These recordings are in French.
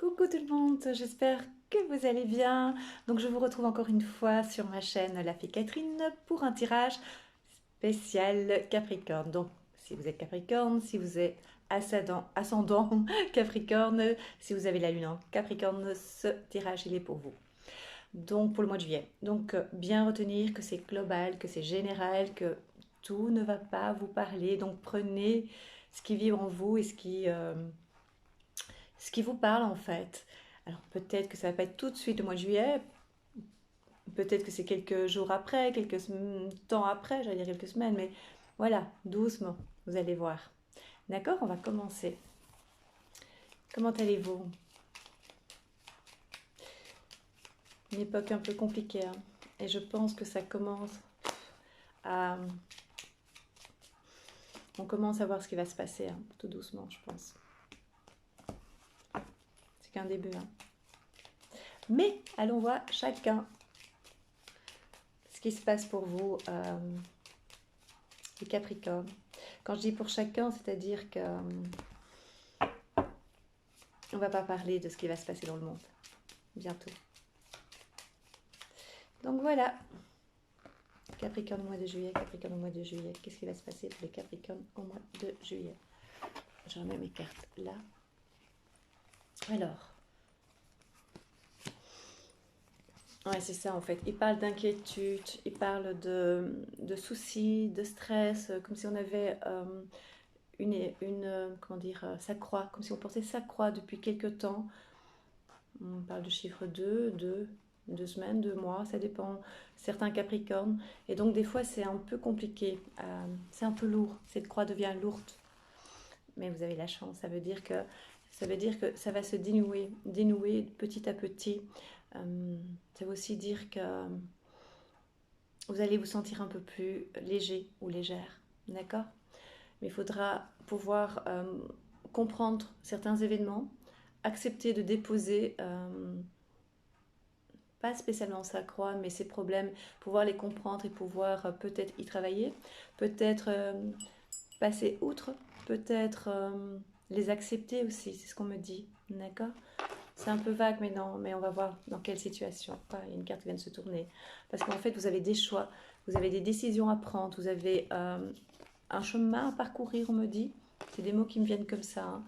Coucou tout le monde, j'espère que vous allez bien. Donc je vous retrouve encore une fois sur ma chaîne La Fée Catherine pour un tirage spécial Capricorne. Donc si vous êtes Capricorne, si vous êtes ascendant Capricorne, si vous avez la lune en Capricorne, ce tirage il est pour vous. Donc pour le mois de juillet. Donc bien retenir que c'est global, que c'est général, que tout ne va pas vous parler. Donc prenez ce qui vibre en vous et ce qui vous parle en fait. Alors peut-être que ça va pas être tout de suite le mois de juillet, peut-être que c'est quelques jours après, temps après, j'allais dire quelques semaines, mais voilà, doucement, vous allez voir. D'accord, on va commencer. Comment allez-vous? Une époque un peu compliquée, hein. Et je pense que ça commence à... On commence à voir ce qui va se passer, hein, tout doucement, je pense. C'est qu'un début, hein. Mais allons voir chacun ce qui se passe pour vous, les Capricornes. Quand je dis pour chacun, c'est-à-dire que on va pas parler de ce qui va se passer dans le monde bientôt. Donc voilà, Capricorne au mois de juillet, Capricorne au mois de juillet. Qu'est-ce qui va se passer pour les Capricornes au mois de juillet? Je remets mes cartes là. Alors, ouais, c'est ça en fait. Il parle d'inquiétude, il parle de soucis, de stress, comme si on avait comment dire, sa croix, comme si on portait sa croix depuis quelque temps. On parle de chiffre 2 semaines, 2 mois, ça dépend. Certains Capricornes. Et donc des fois c'est un peu compliqué, c'est un peu lourd. Cette croix devient lourde. Mais vous avez la chance, ça veut dire que ça va se dénouer petit à petit. Ça veut aussi dire que vous allez vous sentir un peu plus léger ou légère, d'accord? Mais il faudra pouvoir comprendre certains événements, accepter de déposer, pas spécialement sa croix, mais ses problèmes, pouvoir les comprendre et pouvoir peut-être y travailler, peut-être passer outre, peut-être les accepter aussi, c'est ce qu'on me dit, d'accord? C'est un peu vague, mais non, mais on va voir dans quelle situation. Ah, il y a une carte qui vient de se tourner. Parce qu'en fait, vous avez des choix, vous avez des décisions à prendre, vous avez un chemin à parcourir, on me dit. C'est des mots qui me viennent comme ça, hein.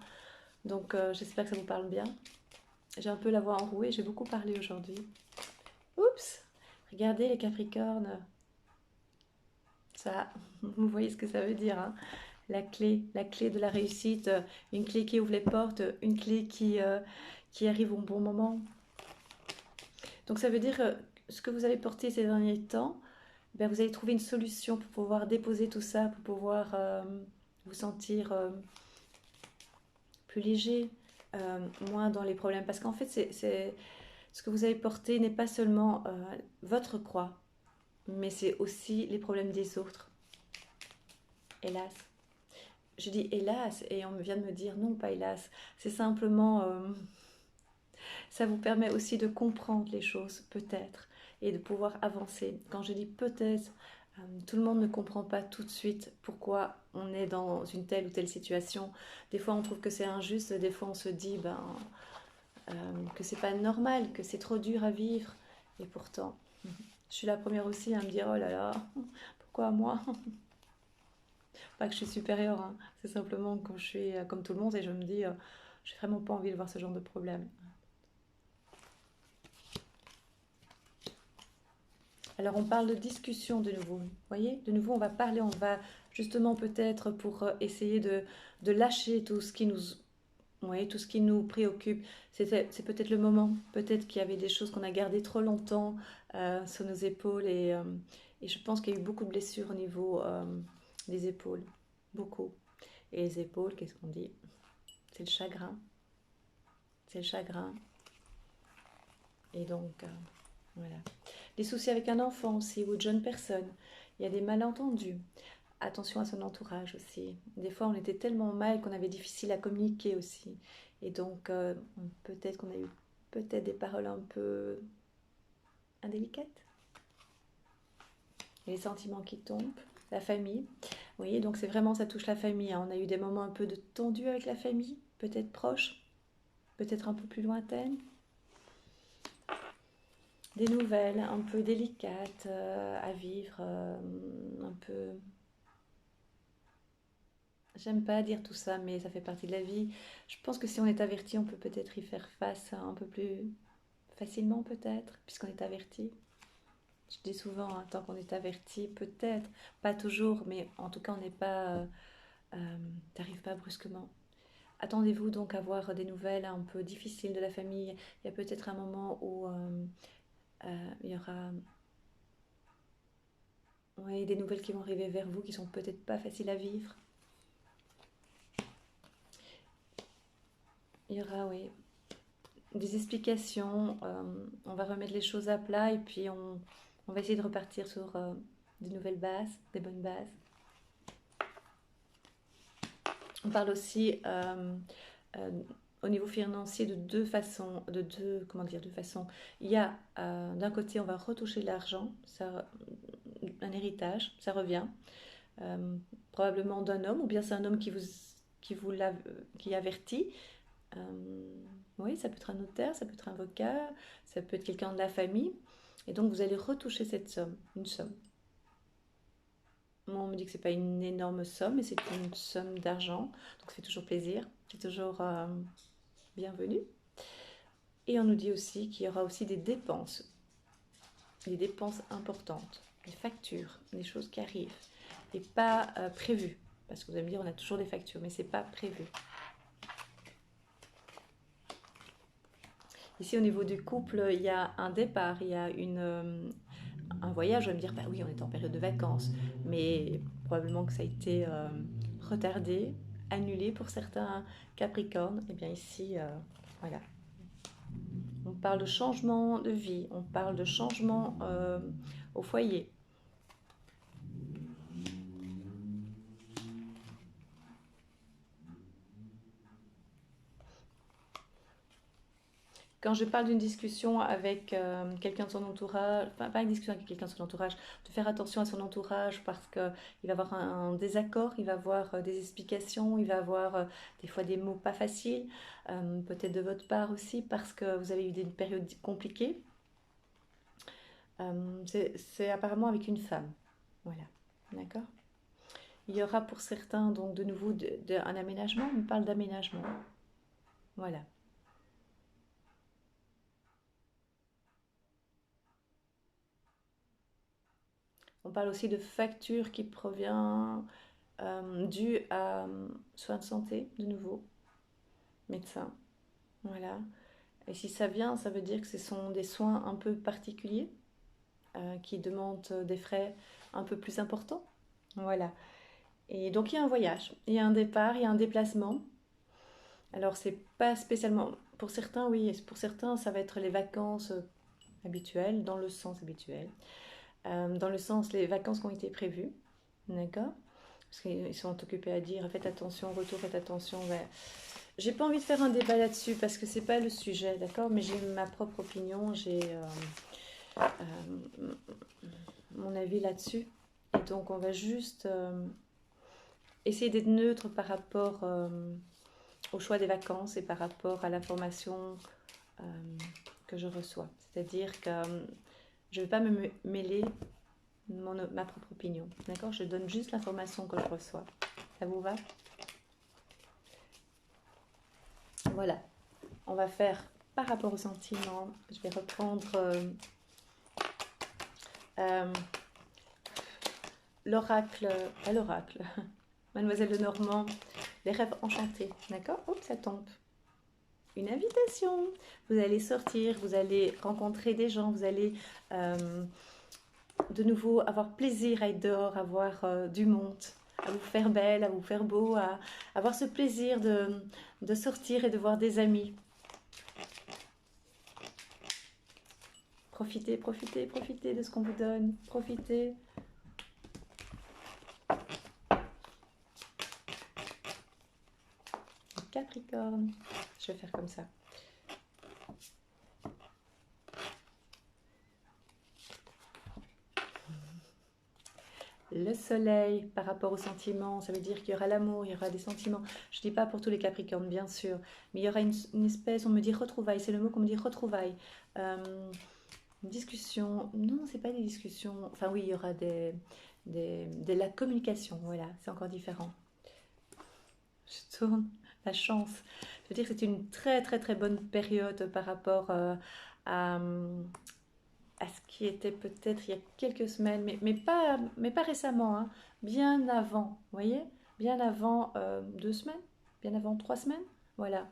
Donc, j'espère que ça vous parle bien. J'ai un peu la voix enrouée, j'ai beaucoup parlé aujourd'hui. Oups! Regardez les Capricornes. Ça, vous voyez ce que ça veut dire, hein? La clé de la réussite, une clé qui ouvre les portes, une clé qui arrive au bon moment. Donc ça veut dire ce que vous avez porté ces derniers temps, ben vous allez trouver une solution pour pouvoir déposer tout ça, pour pouvoir vous sentir plus léger, moins dans les problèmes. Parce qu'en fait, ce que vous avez porté n'est pas seulement votre croix, mais c'est aussi les problèmes des autres. Hélas. Je dis hélas et on vient de me dire non, pas hélas. C'est simplement, ça vous permet aussi de comprendre les choses, peut-être, et de pouvoir avancer. Quand je dis peut-être, tout le monde ne comprend pas tout de suite pourquoi on est dans une telle ou telle situation. Des fois, on trouve que c'est injuste, des fois, on se dit que c'est pas normal, que c'est trop dur à vivre. Et pourtant, je suis la première aussi à me dire oh là là, pourquoi moi? Pas que je suis supérieure, hein. C'est simplement quand je suis comme tout le monde et je me dis, j'ai vraiment pas envie de voir ce genre de problème. Alors on parle de discussion de nouveau. Vous voyez, de nouveau on va parler, on va justement peut-être pour essayer de lâcher tout ce qui nous, ouais, tout ce qui nous préoccupe. C'est peut-être le moment, peut-être qu'il y avait des choses qu'on a gardées trop longtemps sur nos épaules et je pense qu'il y a eu beaucoup de blessures au niveau des épaules, beaucoup. Et les épaules, qu'est-ce qu'on dit? C'est le chagrin, c'est le chagrin. Et donc, voilà. Les soucis avec un enfant aussi ou de jeunes personnes. Il y a des malentendus. Attention à son entourage aussi. Des fois, on était tellement mal qu'on avait difficile à communiquer aussi. Et donc, peut-être qu'on a eu peut-être des paroles un peu indélicates. Et les sentiments qui tombent. La famille. Vous voyez, donc c'est vraiment, ça touche la famille, hein. On a eu des moments un peu de tendu avec la famille, peut-être proche. peut-être un peu plus lointaines. Des nouvelles un peu délicates à vivre, un peu... J'aime pas dire tout ça, mais ça fait partie de la vie. Je pense que si on est averti, on peut peut-être y faire face un peu plus facilement, peut-être, puisqu'on est averti. Je dis souvent, hein, tant qu'on est averti, peut-être, pas toujours, mais en tout cas, on n'est pas, t'arrives pas brusquement. Attendez-vous donc à voir des nouvelles un peu difficiles de la famille. Il y a peut-être un moment où il y aura ouais, des nouvelles qui vont arriver vers vous qui sont peut-être pas faciles à vivre. Il y aura, oui, des explications. On va remettre les choses à plat et puis on va essayer de repartir sur de nouvelles bases, des bonnes bases. On parle aussi euh, au niveau financier de deux façons, comment dire, deux façons. Il y a d'un côté, on va retoucher l'argent, ça, un héritage, ça revient, euh, probablement d'un homme, ou bien c'est un homme qui avertit. Euh, oui, ça peut être un notaire, ça peut être un avocat, ça peut être quelqu'un de la famille. Et donc vous allez retoucher cette somme, une somme. Moi, on me dit que c'est pas une énorme somme, mais c'est une somme d'argent. Donc ça fait toujours plaisir, c'est toujours bienvenu. Et on nous dit aussi qu'il y aura aussi des dépenses importantes, des factures, des choses qui arrivent, et pas prévues. Parce que vous allez me dire, on a toujours des factures, mais c'est pas prévu. Ici, au niveau du couple, il y a un départ, il y a un voyage. Je vais me dire, bah oui, on est en période de vacances, mais probablement que ça a été retardé, annulé pour certains Capricornes. Et bien ici, voilà. On parle de changement de vie, on parle de changement au foyer. Quand je parle d'une discussion avec quelqu'un de son entourage, enfin pas une discussion avec quelqu'un de son entourage, de faire attention à son entourage parce qu'il va avoir un désaccord, il va avoir des explications, il va avoir des fois des mots pas faciles, peut-être de votre part aussi parce que vous avez eu des périodes compliquées. C'est apparemment avec une femme. Voilà, d'accord. Il y aura pour certains donc de nouveau un aménagement, on parle d'aménagement. Voilà. On parle aussi de facture qui provient due à soins de santé, de nouveau, médecin. Voilà. Et si ça vient, ça veut dire que ce sont des soins un peu particuliers qui demandent des frais un peu plus importants. Voilà. Et donc il y a un voyage, il y a un départ, il y a un déplacement. Alors c'est pas spécialement pour certains, oui, pour certains ça va être les vacances habituelles, dans le sens habituel, dans le sens les vacances qui ont été prévues, d'accord? Parce qu'ils sont occupés à dire faites attention, retour, faites attention. Ouais. J'ai pas envie de faire un débat là-dessus parce que c'est pas le sujet, d'accord? Mais j'ai ma propre opinion, j'ai mon avis là-dessus. Et donc on va juste essayer d'être neutre par rapport au choix des vacances et par rapport à l'information euh, que je reçois. C'est-à-dire que je ne vais pas me mêler ma propre opinion. D'accord? Je donne juste l'information que je reçois. Ça vous va? Voilà. On va faire par rapport au sentiment. Je vais reprendre l'oracle, pas l'oracle, Mademoiselle de Normand, les rêves enchantés. D'accord? Hop, ça tombe. Une invitation. Vous allez sortir, vous allez rencontrer des gens, vous allez de nouveau avoir plaisir à être dehors, à voir du monde, à vous faire belle, à vous faire beau, à avoir ce plaisir de sortir et de voir des amis. Profitez, profitez, profitez de ce qu'on vous donne. Profitez. Capricorne. Je vais faire comme ça. le soleil par rapport aux sentiments. Ça veut dire qu'il y aura l'amour, il y aura des sentiments. Je ne dis pas pour tous les Capricornes, bien sûr, mais il y aura une espèce, on me dit retrouvailles, c'est le mot qu'on me dit retrouvailles. Une discussion, non, c'est pas des discussions. Enfin oui, il y aura de la communication, voilà, c'est encore différent. Je tourne la chance. Je veux dire que c'est une très très très bonne période par rapport à, à ce qui était peut-être il y a quelques semaines, mais pas récemment, hein, bien avant, vous voyez, bien avant 2 semaines, bien avant 3 semaines, voilà.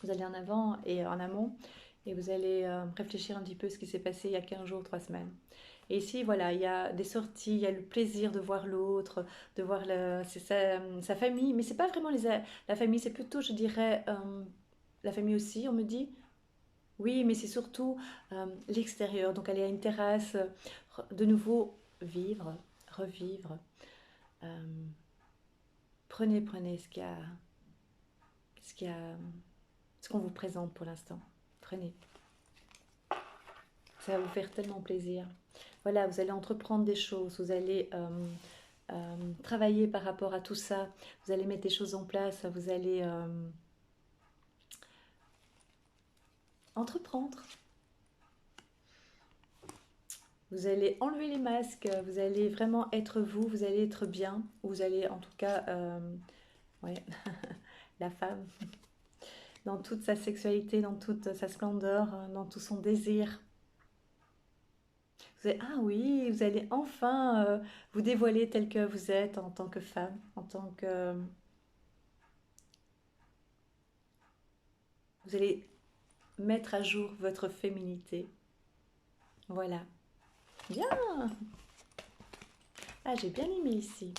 Vous allez en avant et en amont et vous allez réfléchir un petit peu ce qui s'est passé il y a 15 jours, 3 semaines. Et ici, voilà, il y a des sorties, il y a le plaisir de voir l'autre, de voir sa famille, mais c'est pas vraiment la famille, c'est plutôt, je dirais, la famille aussi, on me dit. Oui, mais c'est surtout l'extérieur. Donc aller à une terrasse, de nouveau vivre, revivre. Euh, prenez ce qu'il y a, ce qu'on vous présente pour l'instant. Prenez. Ça va vous faire tellement plaisir. Voilà, vous allez entreprendre des choses, vous allez travailler par rapport à tout ça, vous allez mettre des choses en place, vous allez entreprendre. Vous allez enlever les masques, vous allez vraiment être vous, vous allez être bien, vous allez en tout cas, ouais, la femme, dans toute sa sexualité, dans toute sa splendeur, dans tout son désir. Ah oui, vous allez enfin vous dévoiler tel que vous êtes en tant que femme, en tant que... Vous allez mettre à jour votre féminité. Voilà. Bien. Ah, j'ai bien aimé ici.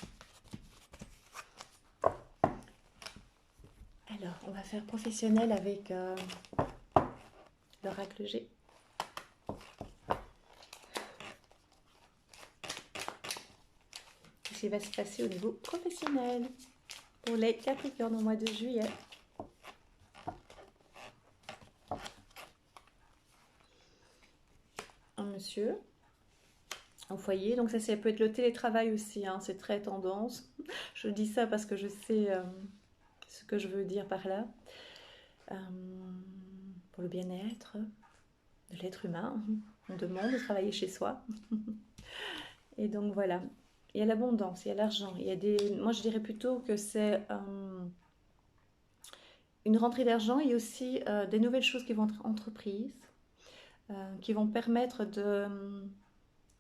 Alors, on va faire professionnel avec l'oracle G. Qu'est-ce qui va se passer au niveau professionnel pour les Capricornes au mois de juillet? Un monsieur au foyer, donc ça peut être le télétravail aussi, hein, c'est très tendance. Je dis ça parce que je sais ce que je veux dire par là. Pour le bien-être de l'être humain, on demande de travailler chez soi. Et donc voilà, il y a l'abondance, il y a l'argent, il y a des... Moi je dirais plutôt que c'est une rentrée d'argent et aussi des nouvelles choses qui vont être entreprises, qui vont permettre de...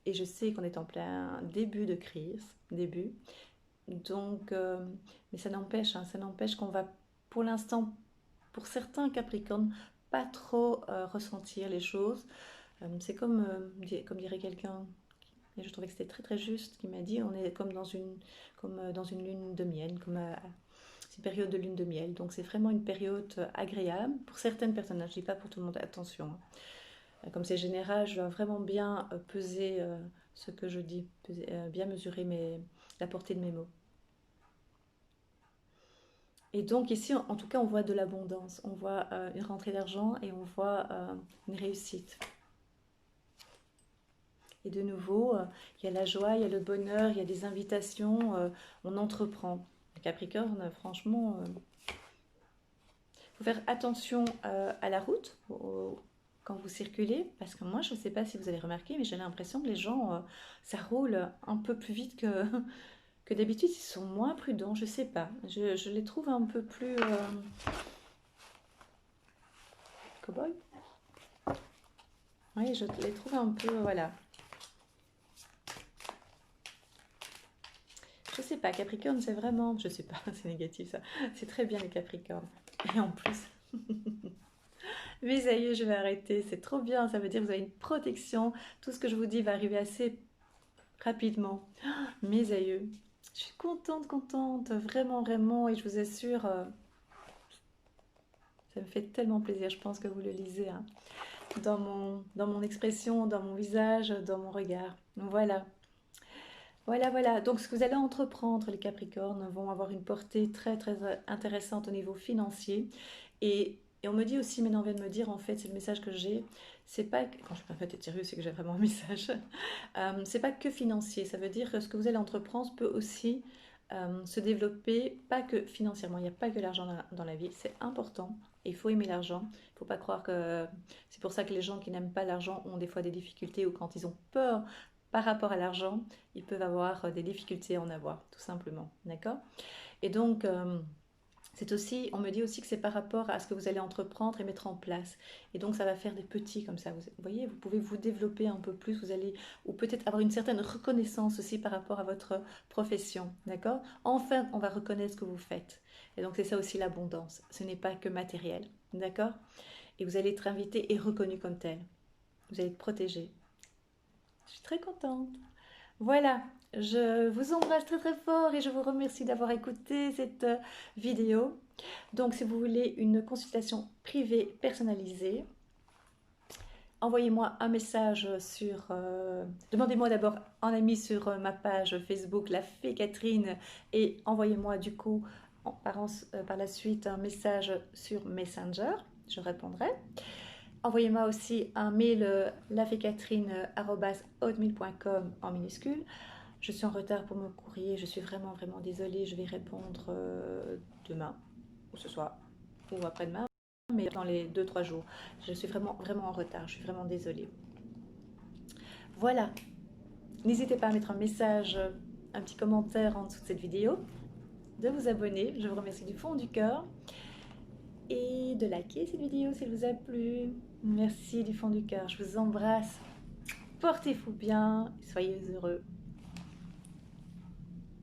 Et je sais qu'on est en plein début de crise, donc, mais ça n'empêche qu'on va, pour l'instant, pour certains Capricornes, pas trop ressentir les choses. C'est comme dirait quelqu'un, et je trouvais que c'était très très juste, qui m'a dit, on est comme dans une lune de miel, c'est une période de lune de miel, donc c'est vraiment une période agréable pour certaines personnes. Je ne dis pas pour tout le monde, attention. Comme c'est général, je dois vraiment bien peser ce que je dis, bien mesurer la portée de mes mots. Et donc ici, en tout cas, on voit de l'abondance, on voit une rentrée d'argent et on voit une réussite. Et de nouveau, il y a la joie, il y a le bonheur, il y a des invitations, on entreprend. Le Capricorne, franchement, il faut faire attention à la route quand vous circulez, parce que moi, je ne sais pas si vous avez remarqué, mais j'ai l'impression que les gens, ça roule un peu plus vite que d'habitude, ils sont moins prudents, je sais pas. Je les trouve un peu plus... Cow-boy. Oui, je les trouve un peu... Voilà. Je sais pas, Capricorne, c'est vraiment... Je sais pas, c'est négatif ça. C'est très bien les Capricornes. Et en plus... Mes aïeux, je vais arrêter. C'est trop bien, ça veut dire que vous avez une protection. Tout ce que je vous dis va arriver assez rapidement. Mes aïeux. Je suis contente, vraiment, vraiment, et je vous assure, ça me fait tellement plaisir, je pense que vous le lisez, hein, dans mon expression, dans mon visage, dans mon regard. Donc voilà, voilà. Donc ce que vous allez entreprendre, les Capricornes, vont avoir une portée très, très intéressante au niveau financier, et Et on me dit aussi, maintenant on vient de me dire, en fait, c'est le message que j'ai, c'est pas, quand je suis pas fait être sérieux, c'est que j'ai vraiment un message. C'est pas que financier, ça veut dire que ce que vous allez entreprendre peut aussi se développer, pas que financièrement, il n'y a pas que l'argent dans la vie, c'est important. Et il faut aimer l'argent. Il ne faut pas croire que c'est pour ça que les gens qui n'aiment pas l'argent ont des fois des difficultés ou quand ils ont peur par rapport à l'argent, ils peuvent avoir des difficultés à en avoir, tout simplement. D'accord? Et donc, c'est aussi, on me dit aussi que c'est par rapport à ce que vous allez entreprendre et mettre en place. Et donc, ça va faire des petits comme ça. Vous voyez, vous pouvez vous développer un peu plus, vous allez, ou peut-être avoir une certaine reconnaissance aussi par rapport à votre profession. D'accord? Enfin, on va reconnaître ce que vous faites. Et donc, c'est ça aussi l'abondance. Ce n'est pas que matériel. D'accord? Et vous allez être invité et reconnu comme tel. Vous allez être protégé. Je suis très contente. Voilà, je vous embrasse très très fort et je vous remercie d'avoir écouté cette vidéo. Donc si vous voulez une consultation privée personnalisée, envoyez-moi un message sur... demandez-moi d'abord un ami sur ma page Facebook, la Fée Catherine, et envoyez-moi du coup par la suite un message sur Messenger, je répondrai. Envoyez-moi aussi un mail lafécatherine@hotmail.com en minuscule. Je suis en retard pour mon courrier, je suis vraiment vraiment désolée, je vais répondre demain, ou ce soir, ou après-demain, mais dans les 2-3 jours. Je suis vraiment vraiment en retard, je suis vraiment désolée. Voilà, n'hésitez pas à mettre un message, un petit commentaire en dessous de cette vidéo, de vous abonner, je vous remercie du fond du cœur, et de liker cette vidéo si elle vous a plu. Merci du fond du cœur, je vous embrasse, portez-vous bien, soyez heureux.